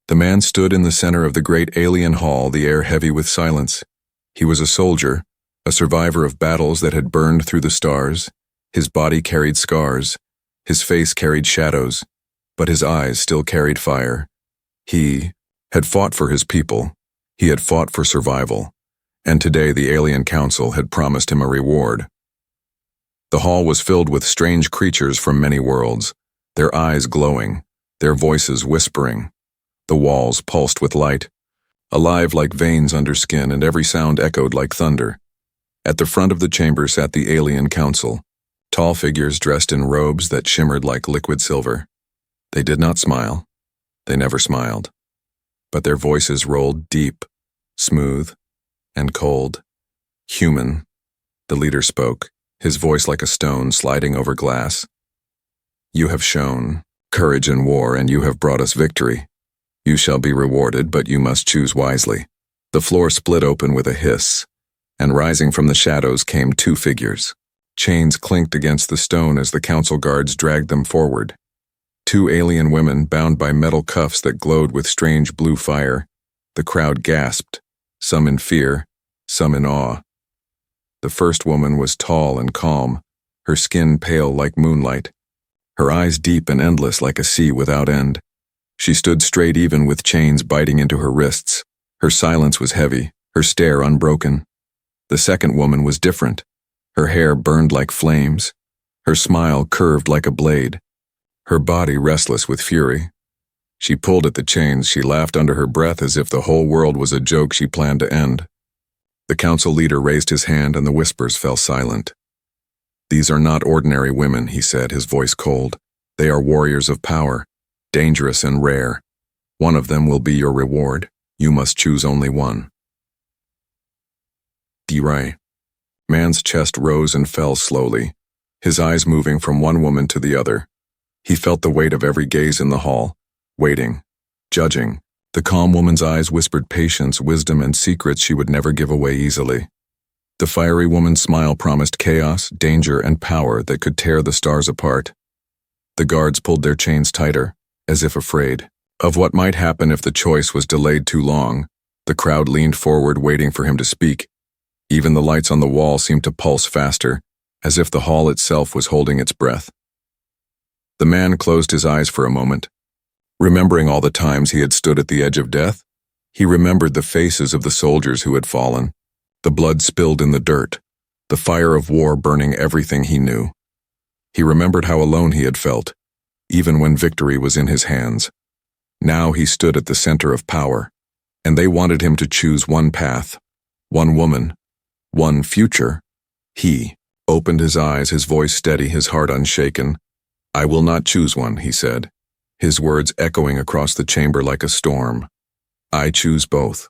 The man stood in the center of the great alien hall, the air heavy with silence. He was a soldier, a survivor of battles that had burned through the stars. His body carried scars, his face carried shadows, but his eyes still carried fire. He had fought for his people, he had fought for survival, and today the Alien Council had promised him a reward. The hall was filled with strange creatures from many worlds, their eyes glowing, their voices whispering. The walls pulsed with light, alive like veins under skin, and every sound echoed like thunder. At the front of the chamber sat the Alien Council, tall figures dressed in robes that shimmered like liquid silver. They did not smile. They never smiled. But their voices rolled deep, smooth, and cold. Human, the leader spoke, his voice like a stone sliding over glass. You have shown courage in war, and you have brought us victory. You shall be rewarded, but you must choose wisely. The floor split open with a hiss, and rising from the shadows came two figures. Chains clinked against the stone as the council guards dragged them forward. Two alien women bound by metal cuffs that glowed with strange blue fire. The crowd gasped, some in fear, some in awe. The first woman was tall and calm, her skin pale like moonlight, her eyes deep and endless like a sea without end. She stood straight even with chains biting into her wrists. Her silence was heavy, her stare unbroken. The second woman was different. Her hair burned like flames, her smile curved like a blade, her body restless with fury. She pulled at the chains, she laughed under her breath as if the whole world was a joke she planned to end. The council leader raised his hand and the whispers fell silent. These are not ordinary women, he said, his voice cold. They are warriors of power, dangerous and rare. One of them will be your reward. You must choose only one. Defied. Man's chest rose and fell slowly, his eyes moving from one woman to the other. He felt the weight of every gaze in the hall, waiting, judging. The calm woman's eyes whispered patience, wisdom, and secrets she would never give away easily. The fiery woman's smile promised chaos, danger, and power that could tear the stars apart. The guards pulled their chains tighter, as if afraid of what might happen if the choice was delayed too long. The crowd leaned forward, waiting for him to speak. Even the lights on the wall seemed to pulse faster, as if the hall itself was holding its breath. The man closed his eyes for a moment. Remembering all the times he had stood at the edge of death, he remembered the faces of the soldiers who had fallen, the blood spilled in the dirt, the fire of war burning everything he knew. He remembered how alone he had felt, even when victory was in his hands. Now he stood at the center of power, and they wanted him to choose one path, one woman, one future. He opened his eyes, his voice steady, his heart unshaken. I will not choose one, he said, his words echoing across the chamber like a storm. I choose both.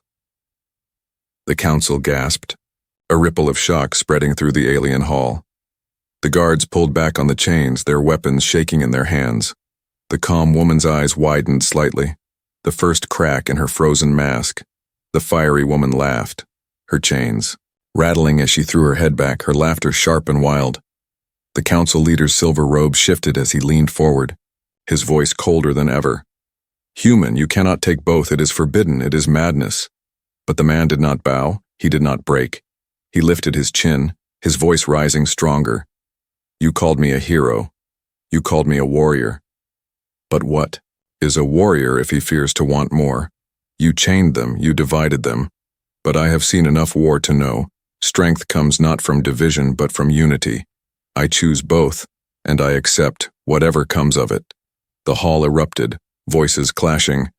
The council gasped, a ripple of shock spreading through the alien hall. The guards pulled back on the chains, their weapons shaking in their hands. The calm woman's eyes widened slightly, the first crack in her frozen mask. The fiery woman laughed, her chains rattling as she threw her head back, her laughter sharp and wild. The council leader's silver robe shifted as he leaned forward, his voice colder than ever. Human, you cannot take both. It is forbidden. It is madness. But the man did not bow. He did not break. He lifted his chin, his voice rising stronger. You called me a hero. You called me a warrior. But what is a warrior if he fears to want more? You chained them. You divided them. But I have seen enough war to know strength comes not from division but from unity. I choose both, and I accept whatever comes of it. The hall erupted, voices clashing,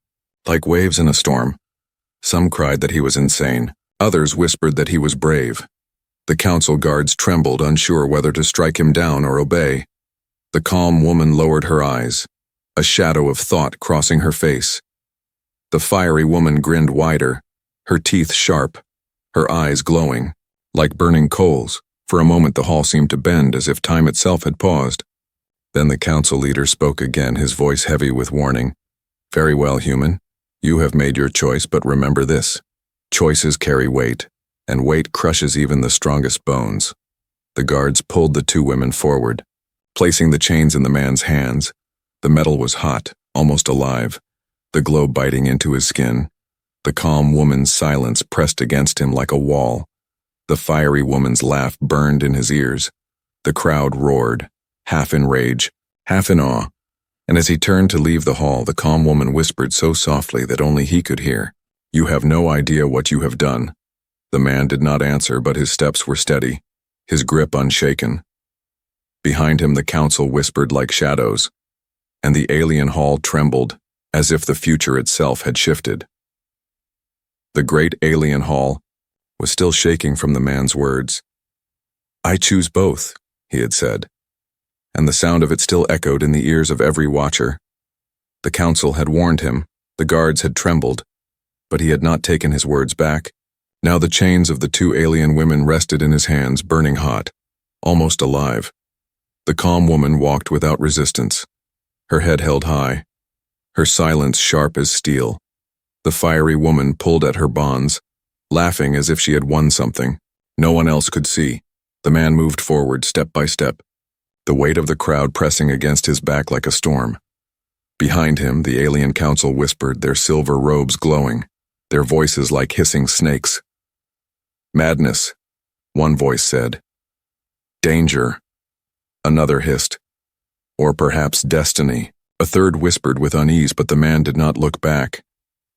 like waves in a storm. Some cried that he was insane. Others whispered that he was brave. The council guards trembled, unsure whether to strike him down or obey. The calm woman lowered her eyes, a shadow of thought crossing her face. The fiery woman grinned wider, her teeth sharp, her eyes glowing, like burning coals. For a moment the hall seemed to bend as if time itself had paused. Then the council leader spoke again, his voice heavy with warning. Very well, human. You have made your choice, but remember this. Choices carry weight, and weight crushes even the strongest bones. The guards pulled the two women forward, placing the chains in the man's hands. The metal was hot, almost alive. the glow biting into his skin. The calm woman's silence pressed against him like a wall. The fiery woman's laugh burned in his ears. The crowd roared, half in rage, half in awe, and as he turned to leave the hall, the calm woman whispered so softly that only he could hear, "You have no idea what you have done." The man did not answer, but his steps were steady, his grip unshaken. Behind him the council whispered like shadows, and the alien hall trembled, as if the future itself had shifted. The great alien hall was still shaking from the man's words. "I choose both," he had said, and the sound of it still echoed in the ears of every watcher. The council had warned him, the guards had trembled, but he had not taken his words back. Now the chains of the two alien women rested in his hands, burning hot, almost alive. The calm woman walked without resistance, her head held high, her silence sharp as steel. The fiery woman pulled at her bonds, laughing as if she had won something. No one else could see. The man moved forward step by step, the weight of the crowd pressing against his back like a storm. Behind him, the alien council whispered, their silver robes glowing, their voices like hissing snakes. "Madness," one voice said. "Danger," another hissed. "Or perhaps destiny," a third whispered with unease, but the man did not look back.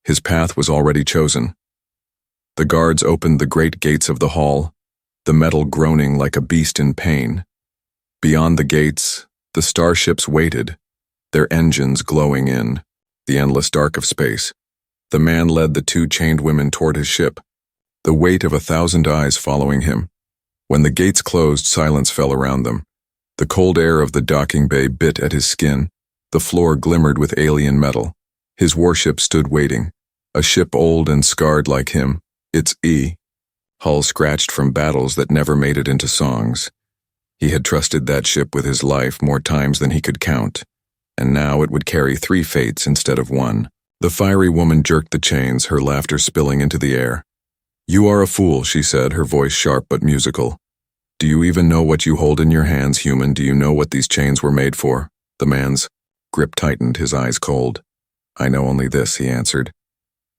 His path was already chosen. The guards opened the great gates of the hall, the metal groaning like a beast in pain. Beyond the gates, the starships waited, their engines glowing in the endless dark of space. The man led the two chained women toward his ship, the weight of 1,000 eyes following him. When the gates closed, silence fell around them. The cold air of the docking bay bit at his skin. The floor glimmered with alien metal. His warship stood waiting, a ship old and scarred like him, its hull scratched from battles that never made it into songs. He had trusted that ship with his life more times than he could count, and now it would carry 3 fates instead of 1. The fiery woman jerked the chains, her laughter spilling into the air. "You are a fool," she said, her voice sharp but musical. "Do you even know what you hold in your hands, human? Do you know what these chains were made for?" The man's grip tightened, his eyes cold. "I know only this," he answered.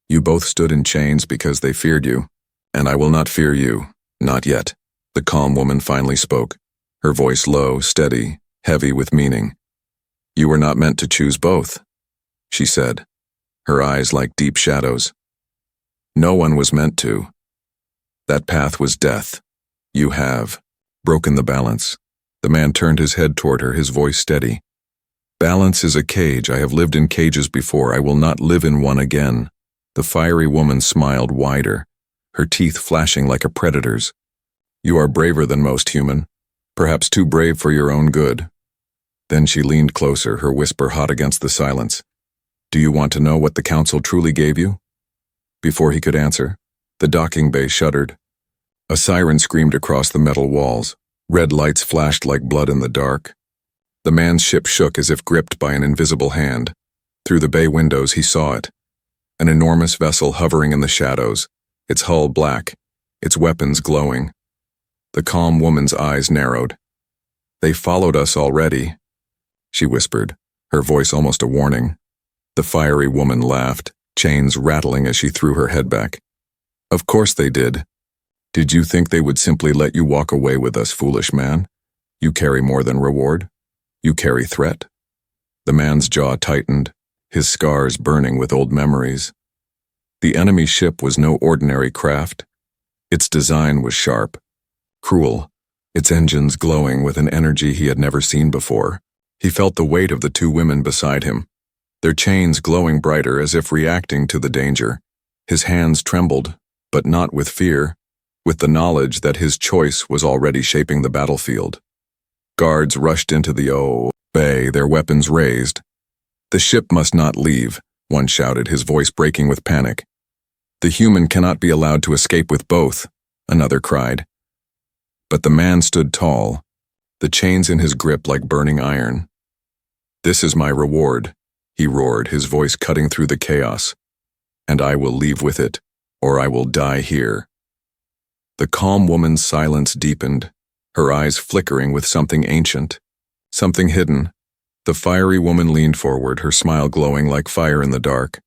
"You both stood in chains because they feared you, and I will not fear you, not yet." The calm woman finally spoke, her voice low, steady, heavy with meaning. "You were not meant to choose both," she said, her eyes like deep shadows. "No one was meant to. That path was death. You have broken the balance." The man turned his head toward her, his voice steady. "Balance is a cage. I have lived in cages before. I will not live in one again." The fiery woman smiled wider, her teeth flashing like a predator's. "You are braver than most, human. Perhaps too brave for your own good." Then she leaned closer, her whisper hot against the silence. "Do you want to know what the council truly gave you?" Before he could answer, the docking bay shuddered. A siren screamed across the metal walls. Red lights flashed like blood in the dark. The man's ship shook as if gripped by an invisible hand. Through the bay windows he saw it. An enormous vessel hovering in the shadows, its hull black, its weapons glowing. The calm woman's eyes narrowed. "They followed us already," she whispered, her voice almost a warning. The fiery woman laughed, chains rattling as she threw her head back. "Of course they did. Did you think they would simply let you walk away with us, foolish man? You carry more than reward. You carry threat." The man's jaw tightened, his scars burning with old memories. The enemy ship was no ordinary craft. Its design was sharp, cruel, its engines glowing with an energy he had never seen before. He felt the weight of the two women beside him, their chains glowing brighter as if reacting to the danger. His hands trembled, but not with fear, with the knowledge that his choice was already shaping the battlefield. Guards rushed into the bay, their weapons raised. "The ship must not leave," one shouted, his voice breaking with panic. "The human cannot be allowed to escape with both," another cried. But the man stood tall, the chains in his grip like burning iron. "This is my reward," he roared, his voice cutting through the chaos. "And I will leave with it, or I will die here." The calm woman's silence deepened, her eyes flickering with something ancient, something hidden, The fiery woman leaned forward, her smile glowing like fire in the dark.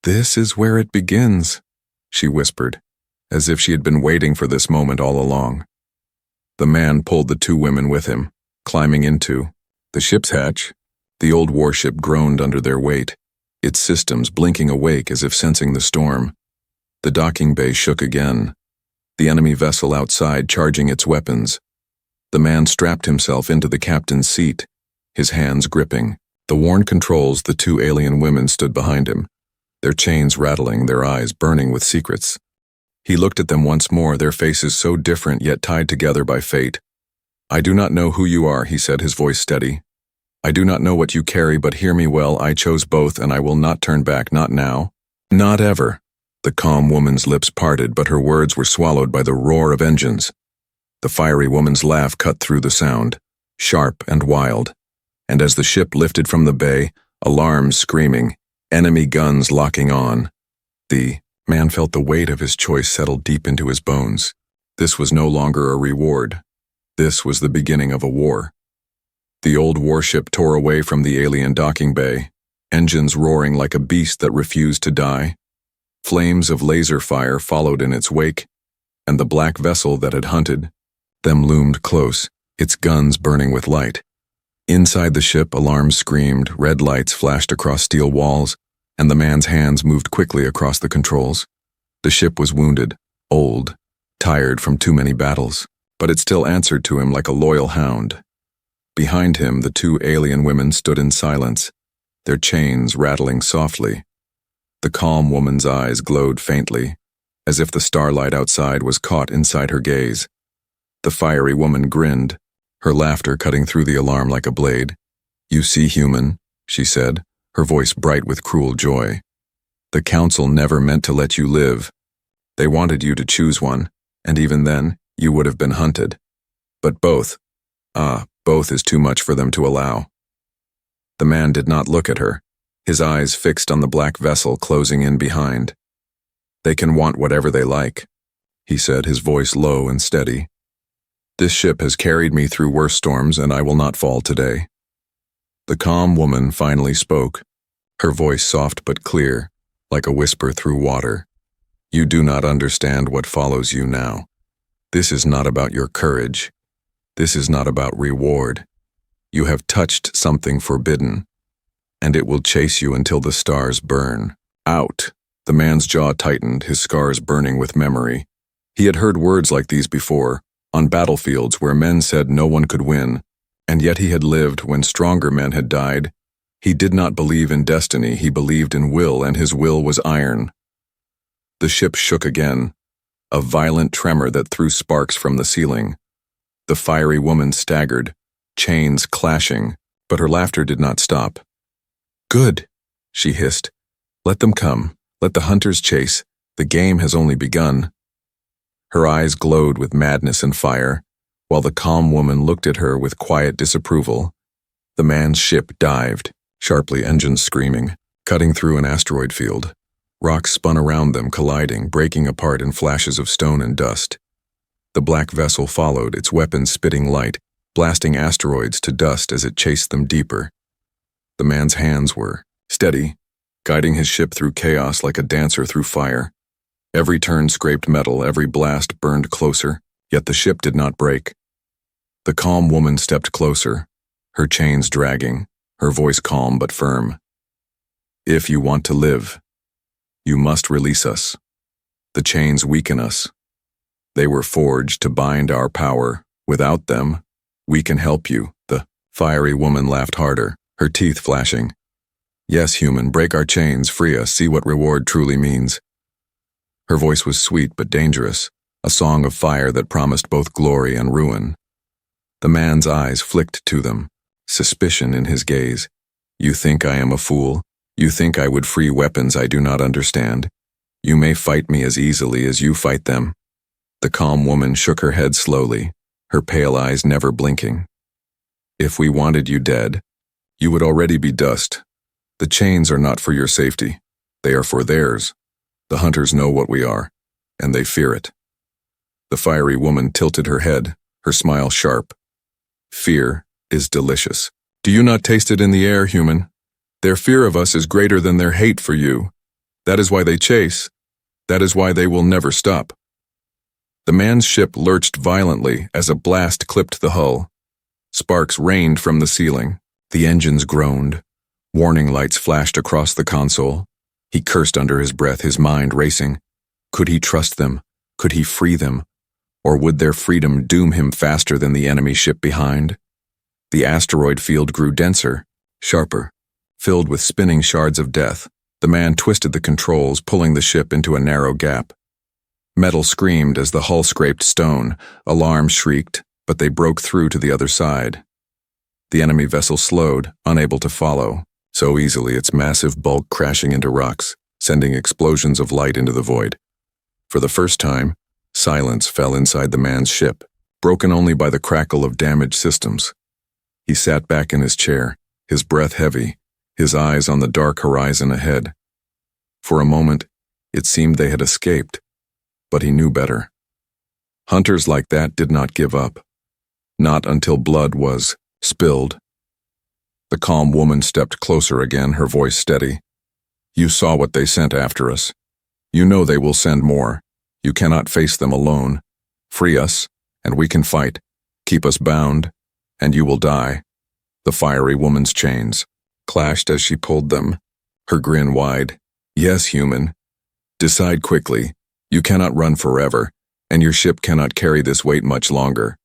"This is where it begins," she whispered, as if she had been waiting for this moment all along. The man pulled the two women with him, climbing into the ship's hatch. The old warship groaned under their weight, its systems blinking awake as if sensing the storm. The docking bay shook again, the enemy vessel outside charging its weapons. The man strapped himself into the captain's seat, his hands gripping the worn controls. The two alien women stood behind him, their chains rattling, their eyes burning with secrets. He looked at them once more, their faces so different yet tied together by fate. "I do not know who you are," he said, his voice steady. "I do not know what you carry, but hear me well, I chose both and I will not turn back, not now, not ever." The calm woman's lips parted, but her words were swallowed by the roar of engines. The fiery woman's laugh cut through the sound, sharp and wild. And as the ship lifted from the bay, alarms screaming, enemy guns locking on, the man felt the weight of his choice settle deep into his bones. This was no longer a reward. This was the beginning of a war. The old warship tore away from the alien docking bay, engines roaring like a beast that refused to die. Flames of laser fire followed in its wake, and the black vessel that had hunted them loomed close, its guns burning with light. Inside the ship, alarms screamed, red lights flashed across steel walls, and the man's hands moved quickly across the controls. The ship was wounded, old, tired from too many battles, but it still answered to him like a loyal hound. Behind him, the two alien women stood in silence, their chains rattling softly. The calm woman's eyes glowed faintly, as if the starlight outside was caught inside her gaze. The fiery woman grinned, her laughter cutting through the alarm like a blade. "You see, human," she said, her voice bright with cruel joy. "The council never meant to let you live. They wanted you to choose one, and even then, you would have been hunted. But both is too much for them to allow." The man did not look at her, his eyes fixed on the black vessel closing in behind. "They can want whatever they like," he said, his voice low and steady. "This ship has carried me through worse storms, and I will not fall today." The calm woman finally spoke, her voice soft but clear, like a whisper through water. "You do not understand what follows you now. This is not about your courage. This is not about reward. You have touched something forbidden, and it will chase you until the stars burn out." The man's jaw tightened, his scars burning with memory. He had heard words like these before, on battlefields where men said no one could win, and yet he had lived when stronger men had died. He did not believe in destiny, he believed in will, and his will was iron. The ship shook again, a violent tremor that threw sparks from the ceiling. The fiery woman staggered, chains clashing, but her laughter did not stop. "Good," she hissed. "Let them come. Let the hunters chase. The game has only begun." Her eyes glowed with madness and fire, while the calm woman looked at her with quiet disapproval. The man's ship dived, sharply, engines screaming, cutting through an asteroid field. Rocks spun around them, colliding, breaking apart in flashes of stone and dust. The black vessel followed, its weapons spitting light, blasting asteroids to dust as it chased them deeper. The man's hands were steady, guiding his ship through chaos like a dancer through fire. Every turn scraped metal, every blast burned closer, yet the ship did not break. The calm woman stepped closer, her chains dragging, her voice calm but firm. "If you want to live, you must release us. The chains weaken us. They were forged to bind our power. Without them, we can help you." The fiery woman laughed harder, her teeth flashing. "Yes, human, break our chains, free us, see what reward truly means." Her voice was sweet but dangerous, a song of fire that promised both glory and ruin. The man's eyes flicked to them, suspicion in his gaze. "You think I am a fool? You think I would free weapons I do not understand? You may fight me as easily as you fight them." The calm woman shook her head slowly, her pale eyes never blinking. "If we wanted you dead, you would already be dust. The chains are not for your safety. They are for theirs. The hunters know what we are, and they fear it." The fiery woman tilted her head, her smile sharp. "Fear is delicious. Do you not taste it in the air, human? Their fear of us is greater than their hate for you. That is why they chase. That is why they will never stop. The man's ship lurched violently as a blast clipped the hull. Sparks rained from the ceiling. The engines groaned. Warning lights flashed across the console. He cursed under his breath, his mind racing. Could he trust them? Could he free them? Or would their freedom doom him faster than the enemy ship behind? The asteroid field grew denser, sharper, filled with spinning shards of death. The man twisted the controls, pulling the ship into a narrow gap. Metal screamed as the hull scraped stone. Alarms shrieked, but they broke through to the other side. The enemy vessel slowed, unable to follow, so easily its massive bulk crashing into rocks, sending explosions of light into the void. For the first time, silence fell inside the man's ship, broken only by the crackle of damaged systems. He sat back in his chair, his breath heavy, his eyes on the dark horizon ahead. For a moment, it seemed they had escaped, but he knew better. Hunters like that did not give up. Not until blood was spilled. The calm woman stepped closer again, her voice steady. You saw what they sent after us. You know they will send more. You cannot face them alone. Free us, and we can fight. Keep us bound, and you will die. The fiery woman's chains clashed as she pulled them, her grin wide. Yes, human. Decide quickly. You cannot run forever, and your ship cannot carry this weight much longer.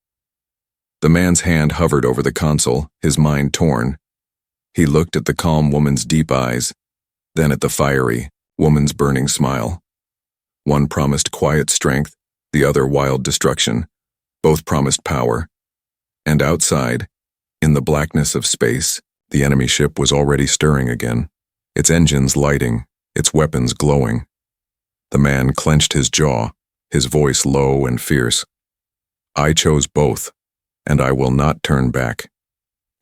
The man's hand hovered over the console, his mind torn. He looked at the calm woman's deep eyes, then at the fiery woman's burning smile. One promised quiet strength, the other wild destruction. Both promised power. And outside, in the blackness of space, the enemy ship was already stirring again, its engines lighting, its weapons glowing. The man clenched his jaw, his voice low and fierce. I chose both, and I will not turn back.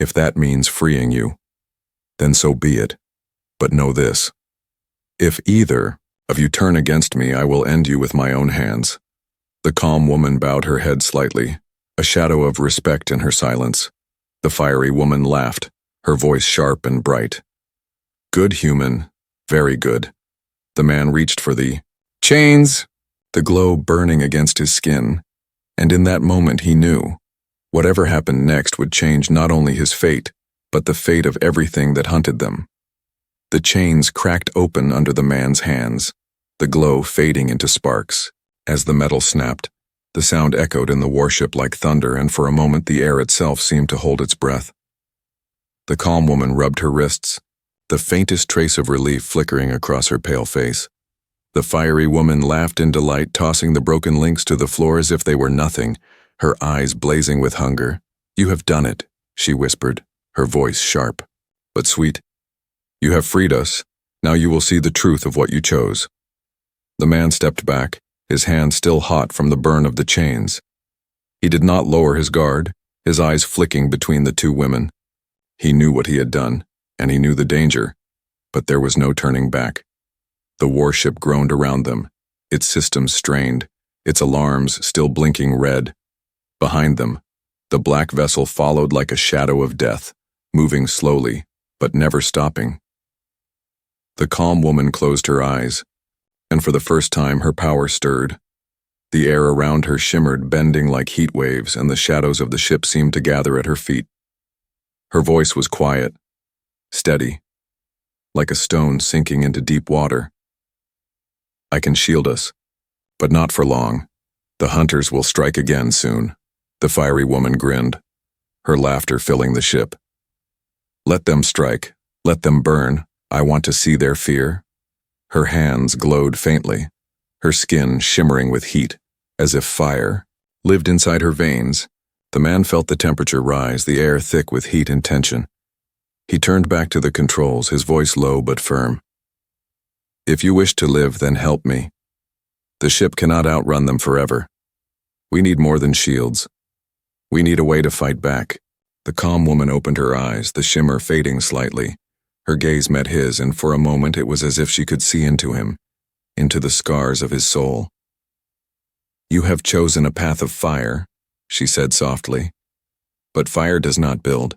If that means freeing you, then so be it. But know this. If either of you turn against me, I will end you with my own hands. The calm woman bowed her head slightly, a shadow of respect in her silence. The fiery woman laughed, her voice sharp and bright. Good human, very good. The man reached for the chains, the glow burning against his skin, and in that moment he knew. Whatever happened next would change not only his fate, but the fate of everything that hunted them. The chains cracked open under the man's hands, the glow fading into sparks. As the metal snapped, the sound echoed in the warship like thunder, and for a moment the air itself seemed to hold its breath. The calm woman rubbed her wrists, the faintest trace of relief flickering across her pale face. The fiery woman laughed in delight, tossing the broken links to the floor as if they were nothing, her eyes blazing with hunger. You have done it, she whispered, her voice sharp, but sweet. You have freed us. Now you will see the truth of what you chose. The man stepped back, his hand still hot from the burn of the chains. He did not lower his guard, his eyes flicking between the two women. He knew what he had done, and he knew the danger, but there was no turning back. The warship groaned around them, its systems strained, its alarms still blinking red. Behind them, the black vessel followed like a shadow of death, moving slowly, but never stopping. The calm woman closed her eyes, and for the first time her power stirred. The air around her shimmered, bending like heat waves, and the shadows of the ship seemed to gather at her feet. Her voice was quiet, steady, like a stone sinking into deep water. I can shield us, but not for long. The hunters will strike again soon. The fiery woman grinned, her laughter filling the ship. Let them strike, let them burn. I want to see their fear. Her hands glowed faintly, her skin shimmering with heat, as if fire lived inside her veins. The man felt the temperature rise, the air thick with heat and tension. He turned back to the controls, his voice low but firm. If you wish to live, then help me. The ship cannot outrun them forever. We need more than shields. We need a way to fight back. The calm woman opened her eyes, the shimmer fading slightly. Her gaze met his, and for a moment it was as if she could see into him, into the scars of his soul. You have chosen a path of fire, she said softly. But fire does not build.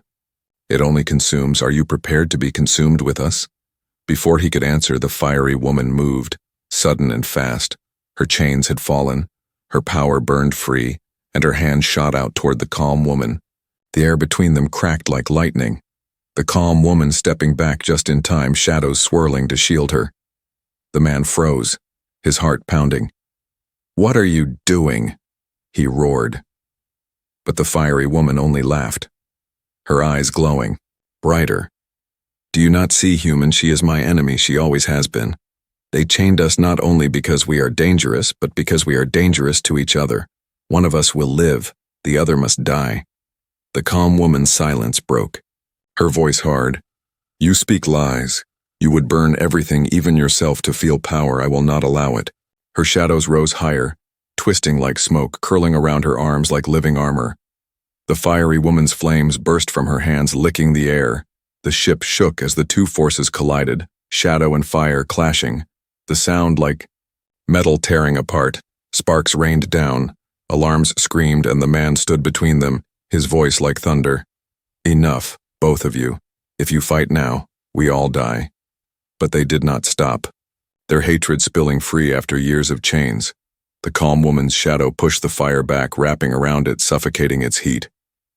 It only consumes. Are you prepared to be consumed with us? Before he could answer, the fiery woman moved, sudden and fast. Her chains had fallen, her power burned free, and her hand shot out toward the calm woman. The air between them cracked like lightning. The calm woman stepping back just in time, shadows swirling to shield her. The man froze, his heart pounding. "What are you doing?" he roared. But the fiery woman only laughed, her eyes glowing, brighter. "Do you not see, human? She is my enemy. She always has been. They chained us not only because we are dangerous, but because we are dangerous to each other. One of us will live, the other must die." The calm woman's silence broke, her voice hard. "You speak lies. You would burn everything, even yourself, to feel power. I will not allow it." Her shadows rose higher, twisting like smoke, curling around her arms like living armor. The fiery woman's flames burst from her hands, licking the air. The ship shook as the two forces collided, shadow and fire clashing. The sound like metal tearing apart. Sparks rained down. Alarms screamed, and the man stood between them, his voice like thunder. "Enough, both of you. If you fight now, we all die." But they did not stop, their hatred spilling free after years of chains. The calm woman's shadow pushed the fire back, wrapping around it, suffocating its heat.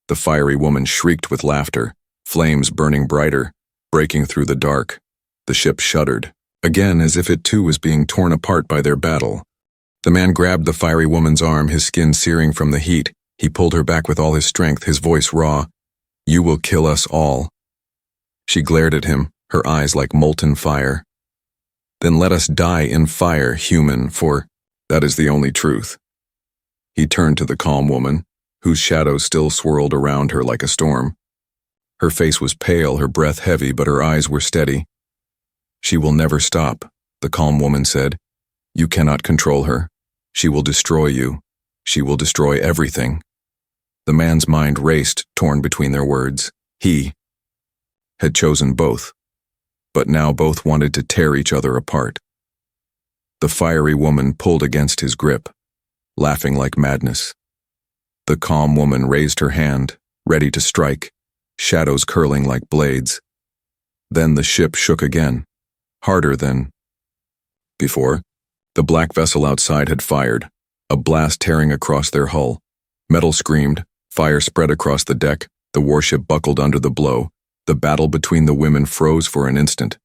The fiery woman shrieked with laughter, flames burning brighter, breaking through the dark. The ship shuddered, again as if it too was being torn apart by their battle. The man grabbed the fiery woman's arm, his skin searing from the heat. He pulled her back with all his strength, his voice raw. "You will kill us all." She glared at him, her eyes like molten fire. "Then let us die in fire, human, for that is the only truth." He turned to the calm woman, whose shadow still swirled around her like a storm. Her face was pale, her breath heavy, but her eyes were steady. "She will never stop," the calm woman said. "You cannot control her. She will destroy you. She will destroy everything." The man's mind raced, torn between their words. He had chosen both, but now both wanted to tear each other apart. The fiery woman pulled against his grip, laughing like madness. The calm woman raised her hand, ready to strike, shadows curling like blades. Then the ship shook again, harder than before. The black vessel outside had fired, a blast tearing across their hull. Metal screamed, fire spread across the deck, the warship buckled under the blow. The battle between the women froze for an instant,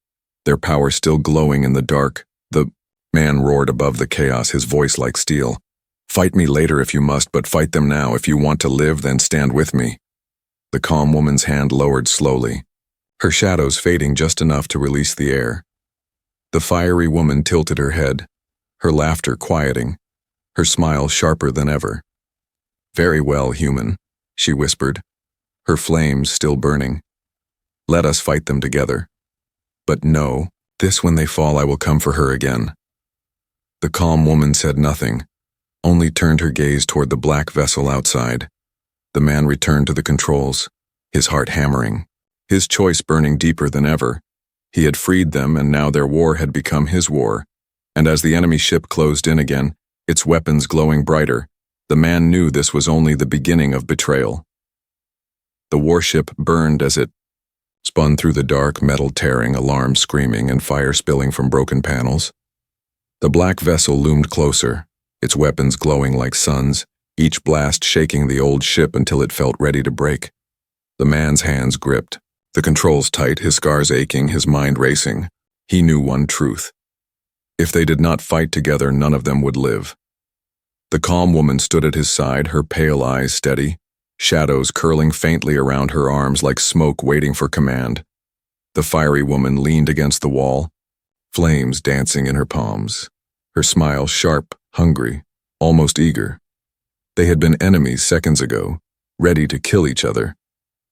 their power still glowing in the dark. The man roared above the chaos, his voice like steel. "Fight me later if you must, but fight them now. If you want to live, then stand with me." The calm woman's hand lowered slowly, her shadows fading just enough to release the air. The fiery woman tilted her head, her laughter quieting, her smile sharper than ever. "Very well, human," she whispered, her flames still burning. "Let us fight them together. But no, this when they fall I will come for her again." The calm woman said nothing, only turned her gaze toward the black vessel outside. The man returned to the controls, his heart hammering, his choice burning deeper than ever. He had freed them, and now their war had become his war. And as the enemy ship closed in again, its weapons glowing brighter, the man knew this was only the beginning of betrayal. The warship burned as it spun through the dark, metal tearing, alarms screaming, and fire spilling from broken panels. The black vessel loomed closer, its weapons glowing like suns, each blast shaking the old ship until it felt ready to break. The man's hands gripped, the controls tight, his scars aching, his mind racing. He knew one truth. If they did not fight together, none of them would live. The calm woman stood at his side, her pale eyes steady, shadows curling faintly around her arms like smoke waiting for command. The fiery woman leaned against the wall, flames dancing in her palms, her smile sharp, hungry, almost eager. They had been enemies seconds ago, ready to kill each other.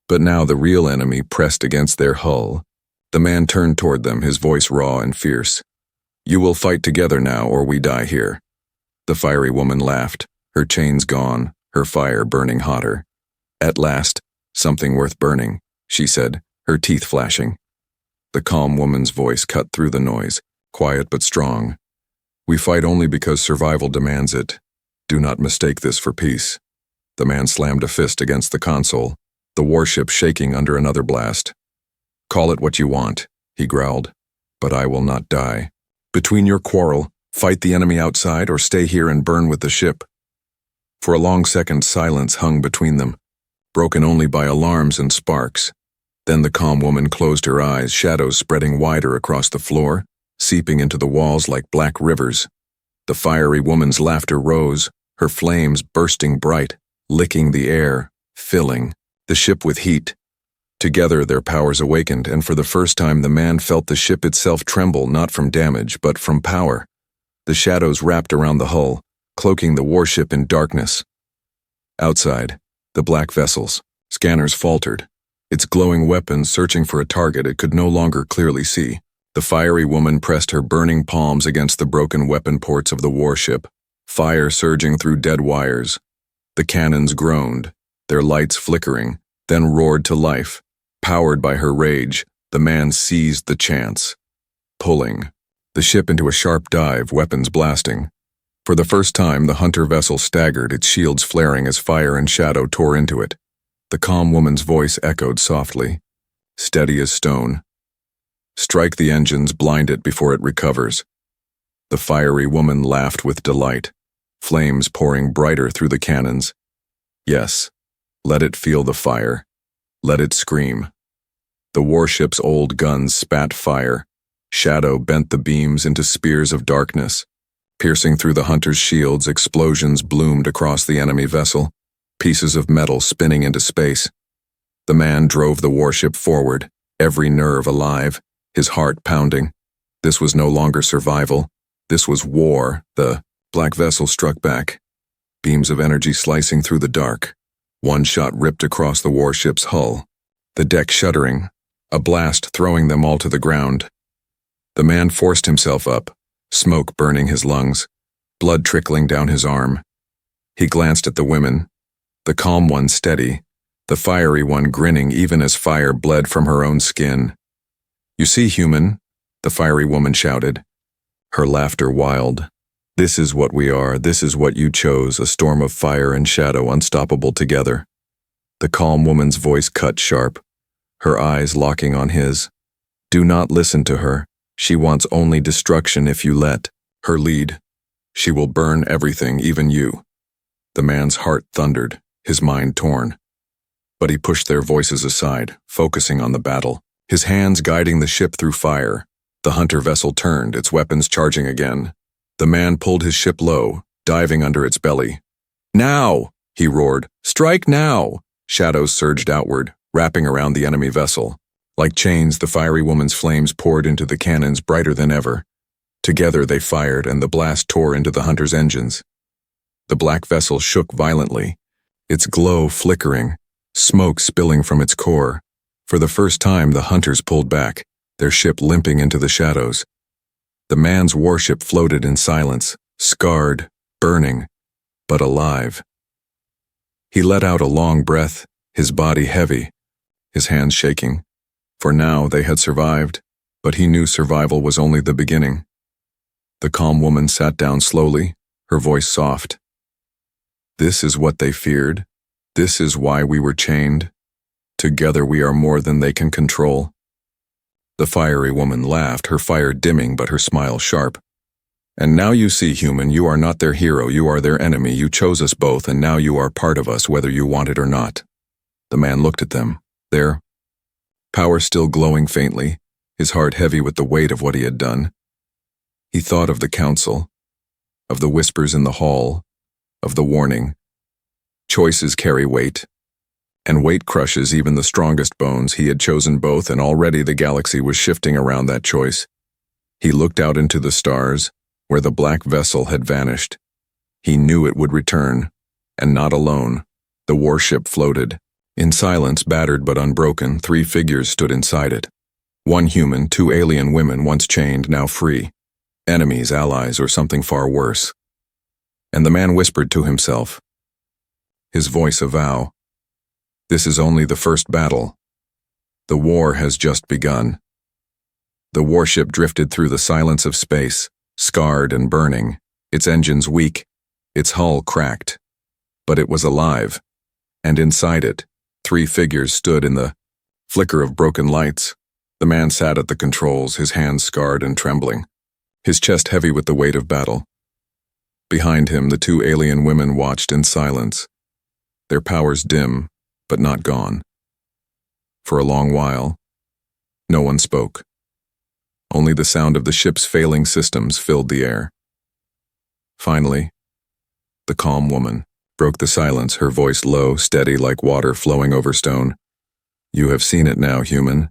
But now the real enemy pressed against their hull. The man turned toward them, his voice raw and fierce. "You will fight together now, or we die here." The fiery woman laughed, her chains gone, her fire burning hotter. "At last, something worth burning," she said, her teeth flashing. The calm woman's voice cut through the noise, quiet but strong. "We fight only because survival demands it. Do not mistake this for peace." The man slammed a fist against the console, the warship shaking under another blast. "Call it what you want," he growled, "but I will not die. Between your quarrel, fight the enemy outside or stay here and burn with the ship." For a long second, silence hung between them, broken only by alarms and sparks. Then the calm woman closed her eyes, shadows spreading wider across the floor, seeping into the walls like black rivers. The fiery woman's laughter rose, her flames bursting bright, licking the air, filling the ship with heat. Together their powers awakened, and for the first time the man felt the ship itself tremble, not from damage, but from power. The shadows wrapped around the hull, cloaking the warship in darkness. Outside, the black vessels, scanners faltered, its glowing weapons searching for a target it could no longer clearly see. The fiery woman pressed her burning palms against the broken weapon ports of the warship, fire surging through dead wires. The cannons groaned, their lights flickering, then roared to life. Powered by her rage, the man seized the chance, pulling the ship into a sharp dive, weapons blasting. For the first time, the hunter vessel staggered, its shields flaring as fire and shadow tore into it. The calm woman's voice echoed softly, steady as stone. "Strike the engines, blind it before it recovers." The fiery woman laughed with delight, flames pouring brighter through the cannons. "Yes, let it feel the fire. Let it scream." The warship's old guns spat fire. Shadow bent the beams into spears of darkness. Piercing through the hunter's shields, explosions bloomed across the enemy vessel, pieces of metal spinning into space. The man drove the warship forward, every nerve alive, his heart pounding. This was no longer survival. This was war. The black vessel struck back, beams of energy slicing through the dark. One shot ripped across the warship's hull, the deck shuddering, a blast throwing them all to the ground. The man forced himself up, smoke burning his lungs, blood trickling down his arm. He glanced at the women, the calm one steady, the fiery one grinning even as fire bled from her own skin. "You see, human," the fiery woman shouted, her laughter wild. "This is what we are, this is what you chose, a storm of fire and shadow unstoppable together." The calm woman's voice cut sharp, her eyes locking on his. "Do not listen to her. She wants only destruction if you let her lead. She will burn everything, even you." The man's heart thundered, his mind torn. But he pushed their voices aside, focusing on the battle, his hands guiding the ship through fire. The hunter vessel turned, its weapons charging again. The man pulled his ship low, diving under its belly. "Now!" he roared. "Strike now!" Shadows surged outward, wrapping around the enemy vessel. Like chains, the fiery woman's flames poured into the cannons brighter than ever. Together they fired, and the blast tore into the hunter's engines. The black vessel shook violently, its glow flickering, smoke spilling from its core. For the first time, the hunters pulled back, their ship limping into the shadows. The man's warship floated in silence, scarred, burning, but alive. He let out a long breath, his body heavy, his hands shaking. For now they had survived, but he knew survival was only the beginning. The calm woman sat down slowly, her voice soft. "This is what they feared. This is why we were chained. Together we are more than they can control." The fiery woman laughed, her fire dimming but her smile sharp. "And now you see, human, you are not their hero, you are their enemy. You chose us both, and now you are part of us, whether you want it or not." The man looked at them, their power still glowing faintly, his heart heavy with the weight of what he had done. He thought of the council, of the whispers in the hall, of the warning. Choices carry weight, and weight crushes even the strongest bones. He had chosen both, and already the galaxy was shifting around that choice. He looked out into the stars, where the black vessel had vanished. He knew it would return, and not alone. The warship floated. In silence, battered but unbroken, 3 figures stood inside it. 1 human, 2 alien women, once chained, now free. Enemies, allies, or something far worse. And the man whispered to himself, his voice a vow, "This is only the first battle. The war has just begun." The warship drifted through the silence of space, scarred and burning, its engines weak, its hull cracked. But it was alive, and inside it, 3 figures stood in the flicker of broken lights. The man sat at the controls, his hands scarred and trembling, his chest heavy with the weight of battle. Behind him, the 2 alien women watched in silence, their powers dim, but not gone. For a long while, no one spoke. Only the sound of the ship's failing systems filled the air. Finally, the calm woman broke the silence, her voice low, steady like water flowing over stone. "You have seen it now, human.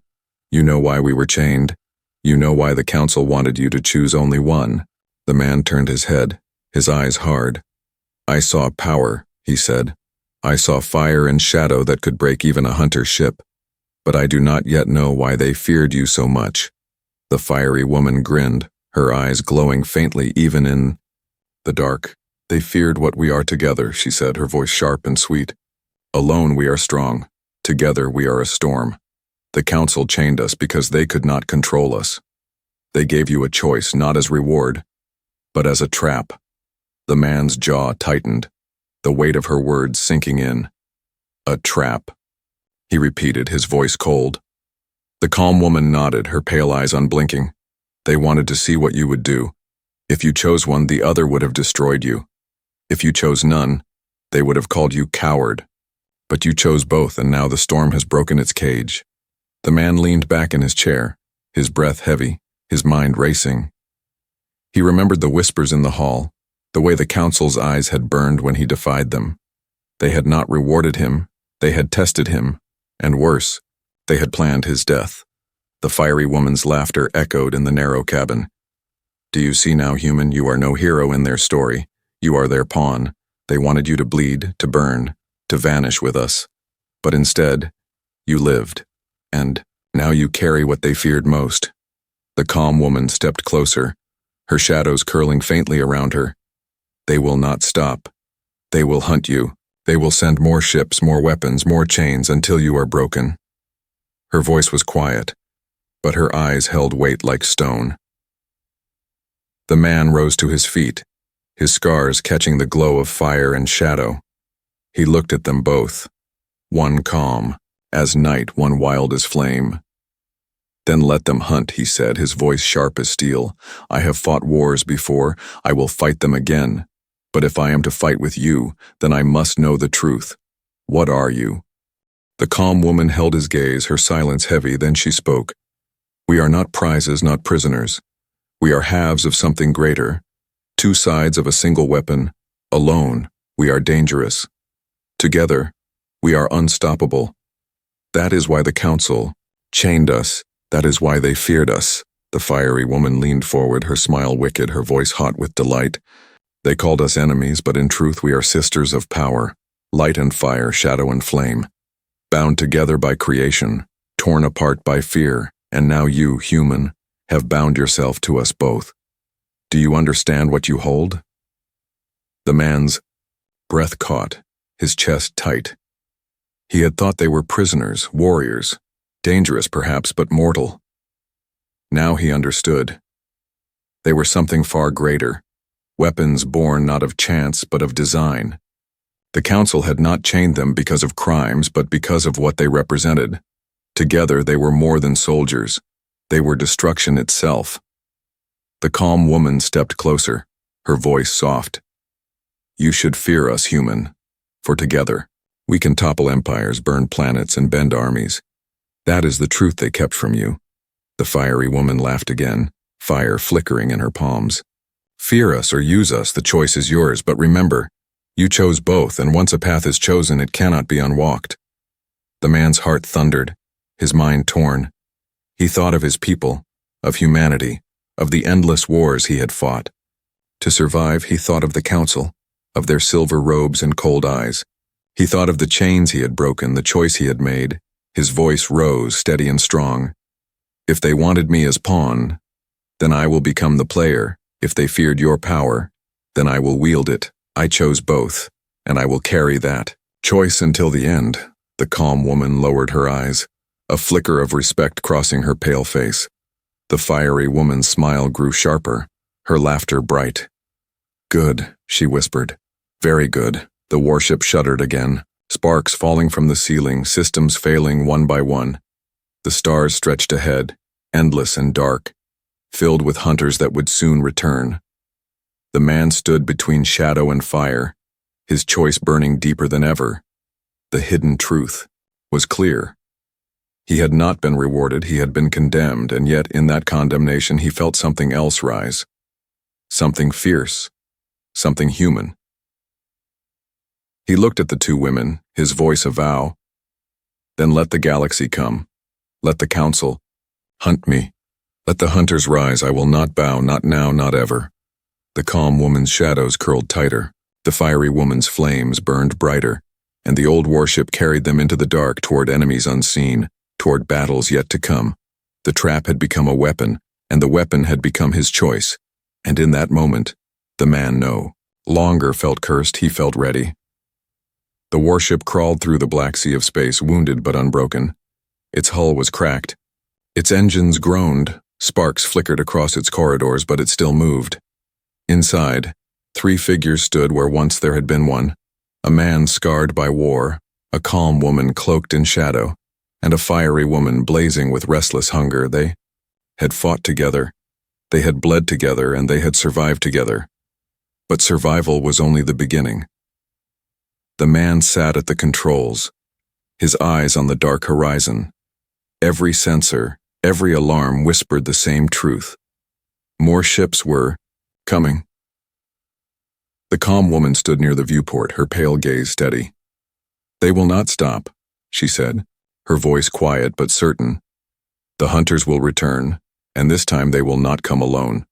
You know why we were chained. You know why the council wanted you to choose only one." The man turned his head, his eyes hard. "I saw power," he said. "I saw fire and shadow that could break even a hunter's ship. But I do not yet know why they feared you so much." The fiery woman grinned, her eyes glowing faintly even in the dark. "They feared what we are together," she said, her voice sharp and sweet. "Alone we are strong. Together we are a storm. The council chained us because they could not control us. They gave you a choice, not as reward, but as a trap." The man's jaw tightened, the weight of her words sinking in. "A trap," he repeated, his voice cold. The calm woman nodded, her pale eyes unblinking. "They wanted to see what you would do. If you chose one, the other would have destroyed you. If you chose none, they would have called you coward. But you chose both, and now the storm has broken its cage." The man leaned back in his chair, his breath heavy, his mind racing. He remembered the whispers in the hall, the way the council's eyes had burned when he defied them. They had not rewarded him, they had tested him, and worse, they had planned his death. The fiery woman's laughter echoed in the narrow cabin. "Do you see now, human, you are no hero in their story. You are their pawn. They wanted you to bleed, to burn, to vanish with us. But instead, you lived. And now you carry what they feared most." The calm woman stepped closer, her shadows curling faintly around her. "They will not stop. They will hunt you. They will send more ships, more weapons, more chains until you are broken." Her voice was quiet, but her eyes held weight like stone. The man rose to his feet, his scars catching the glow of fire and shadow. He looked at them both, one calm as night, one wild as flame. "Then let them hunt," he said, his voice sharp as steel. "I have fought wars before. I will fight them again. But if I am to fight with you, then I must know the truth. What are you?" The calm woman held his gaze, her silence heavy, then she spoke. "We are not prizes, not prisoners. We are halves of something greater. 2 sides of a single weapon. Alone, we are dangerous. Together, we are unstoppable. That is why the council chained us. That is why they feared us." The fiery woman leaned forward, her smile wicked, her voice hot with delight. "They called us enemies, but in truth we are sisters of power. Light and fire, shadow and flame. Bound together by creation, torn apart by fear, and now you, human, have bound yourself to us both. Do you understand what you hold?" The man's breath caught, his chest tight. He had thought they were prisoners, warriors, dangerous perhaps, but mortal. Now he understood. They were something far greater, weapons born not of chance but of design. The council had not chained them because of crimes, but because of what they represented. Together they were more than soldiers. They were destruction itself. The calm woman stepped closer, her voice soft. "You should fear us, human, for together we can topple empires, burn planets, and bend armies. That is the truth they kept from you." The fiery woman laughed again, fire flickering in her palms. "Fear us or use us, the choice is yours, but remember, you chose both, and once a path is chosen, it cannot be unwalked." The man's heart thundered, his mind torn. He thought of his people, of humanity, of the endless wars he had fought. To survive, he thought of the council, of their silver robes and cold eyes. He thought of the chains he had broken, the choice he had made. His voice rose, steady and strong. "If they wanted me as pawn, then I will become the player. If they feared your power, then I will wield it. I chose both, and I will carry that choice until the end." The calm woman lowered her eyes, a flicker of respect crossing her pale face. The fiery woman's smile grew sharper, her laughter bright. "Good," she whispered. "Very good." The warship shuddered again, Sparks falling from the ceiling, systems failing one by one. The stars stretched ahead, endless and dark, filled with hunters that would soon return. The man stood between shadow and fire, his choice burning deeper than ever. The hidden truth was clear. He had not been rewarded, he had been condemned, and yet in that condemnation he felt something else rise. Something fierce, something human. He looked at the two women, his voice a vow. Then let the galaxy come. Let the council hunt me. Let the hunters rise, I will not bow, not now, not ever. The calm woman's shadows curled tighter, the fiery woman's flames burned brighter, and the old warship carried them into the dark toward enemies unseen, toward battles yet to come. The trap had become a weapon, and the weapon had become his choice. And in that moment, the man no longer felt cursed, he felt ready. The warship crawled through the black sea of space, wounded but unbroken. Its hull was cracked. Its engines groaned, sparks flickered across its corridors, but it still moved. Inside, 3 figures stood where once there had been one. A man scarred by war, a calm woman cloaked in shadow, and a fiery woman blazing with restless hunger. They had fought together, they had bled together, and they had survived together. But survival was only the beginning. The man sat at the controls, his eyes on the dark horizon. Every sensor, every alarm whispered the same truth. More ships were coming. The calm woman stood near the viewport, her pale gaze steady. "They will not stop," she said, her voice quiet but certain. "The hunters will return, and this time they will not come alone.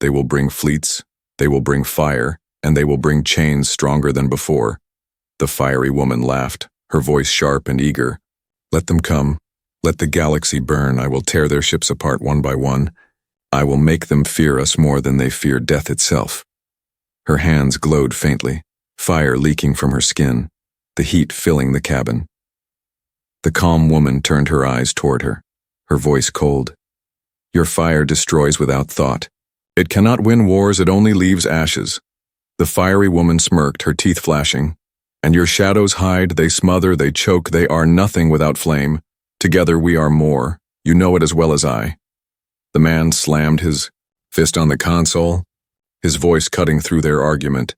They will bring fleets, they will bring fire, and they will bring chains stronger than before." The fiery woman laughed, her voice sharp and eager. "Let them come. Let the galaxy burn. I will tear their ships apart one by one. I will make them fear us more than they fear death itself." Her hands glowed faintly, fire leaking from her skin, the heat filling the cabin. The calm woman turned her eyes toward her, her voice cold. "Your fire destroys without thought. It cannot win wars, it only leaves ashes." The fiery woman smirked, her teeth flashing. "And your shadows hide, they smother, they choke, they are nothing without flame. Together we are more, you know it as well as I." The man slammed his fist on the console, his voice cutting through their argument.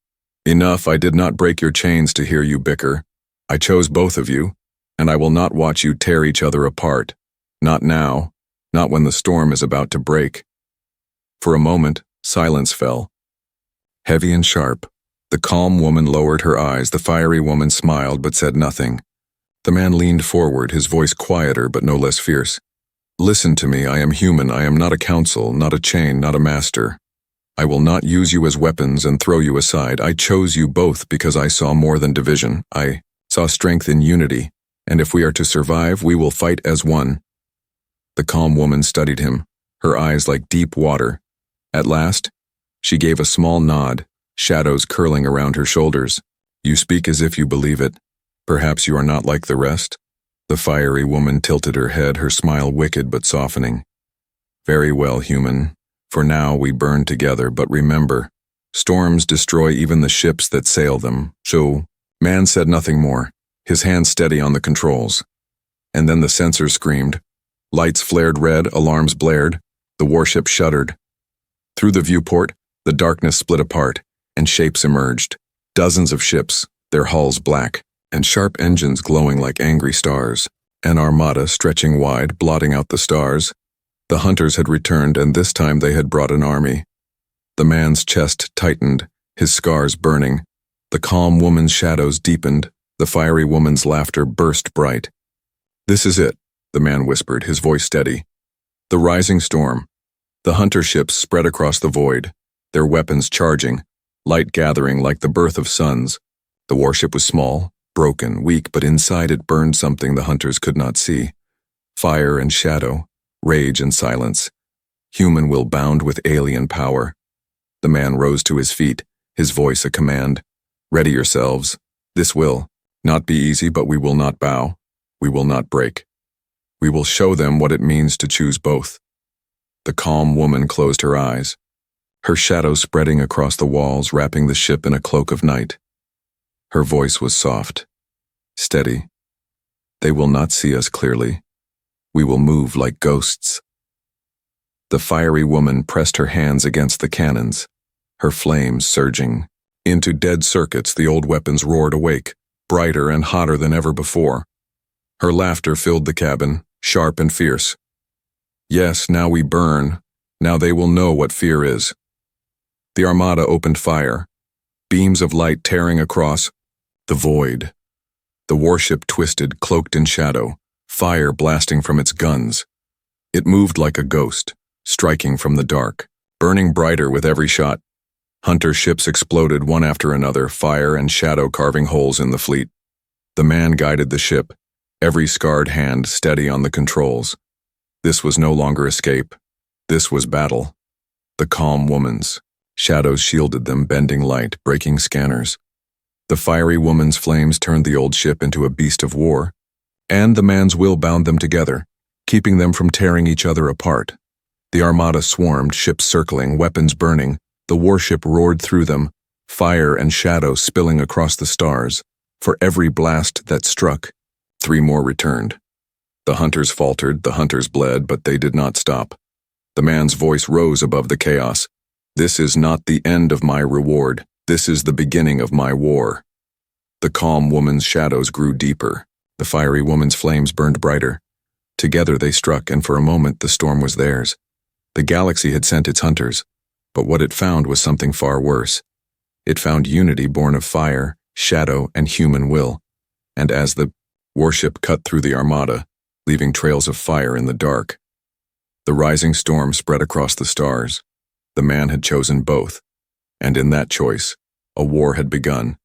"Enough, I did not break your chains to hear you bicker. I chose both of you, and I will not watch you tear each other apart. Not now, not when the storm is about to break." For a moment, silence fell. Heavy and sharp, the calm woman lowered her eyes, the fiery woman smiled but said nothing. The man leaned forward, his voice quieter but no less fierce. "Listen to me, I am human, I am not a council, not a chain, not a master. I will not use you as weapons and throw you aside. I chose you both because I saw more than division. I saw strength in unity, and if we are to survive, we will fight as one." The calm woman studied him, her eyes like deep water. At last, she gave a small nod, shadows curling around her shoulders. "You speak as if you believe it. Perhaps you are not like the rest?" The fiery woman tilted her head, her smile wicked but softening. "Very well, human. For now we burn together, but remember, storms destroy even the ships that sail them." So, man said nothing more, his hand steady on the controls. And then the sensors screamed. Lights flared red, alarms blared, the warship shuddered. Through the viewport, the darkness split apart, and shapes emerged. Dozens of ships, their hulls black, and sharp engines glowing like angry stars. An armada stretching wide, blotting out the stars. The hunters had returned, and this time they had brought an army. The man's chest tightened, his scars burning. The calm woman's shadows deepened, the fiery woman's laughter burst bright. "This is it," the man whispered, his voice steady. The rising storm. The hunter ships spread across the void, their weapons charging, light gathering like the birth of suns. The warship was small, broken, weak, but inside it burned something the hunters could not see. Fire and shadow, rage and silence. Human will bound with alien power. The man rose to his feet, his voice a command. "Ready yourselves. This will not be easy, but we will not bow. We will not break. We will show them what it means to choose both." The calm woman closed her eyes, her shadow spreading across the walls, wrapping the ship in a cloak of night. Her voice was soft. Steady. They will not see us clearly. We will move like ghosts. The fiery woman pressed her hands against the cannons, her flames surging. Into dead circuits the old weapons roared awake, brighter and hotter than ever before. Her laughter filled the cabin, sharp and fierce. Yes, now we burn. Now they will know what fear is. The armada opened fire, beams of light tearing across the void. The warship twisted, cloaked in shadow, fire blasting from its guns. It moved like a ghost, striking from the dark, burning brighter with every shot. Hunter ships exploded one after another, fire and shadow carving holes in the fleet. The man guided the ship, every scarred hand steady on the controls. This was no longer escape. This was battle. The calm woman's. Shadows shielded them, bending light, breaking scanners. The fiery woman's flames turned the old ship into a beast of war, and the man's will bound them together, keeping them from tearing each other apart. The armada swarmed, ships circling, weapons burning. The warship roared through them, fire and shadow spilling across the stars. For every blast that struck, 3 more returned. The hunters faltered, the hunters bled, but they did not stop. The man's voice rose above the chaos. This is not the end of my reward. This is the beginning of my war. The calm woman's shadows grew deeper. The fiery woman's flames burned brighter. Together they struck, and for a moment the storm was theirs. The galaxy had sent its hunters, but what it found was something far worse. It found unity born of fire, shadow, and human will. And as the warship cut through the armada, leaving trails of fire in the dark, the rising storm spread across the stars. The man had chosen both, and in that choice, a war had begun.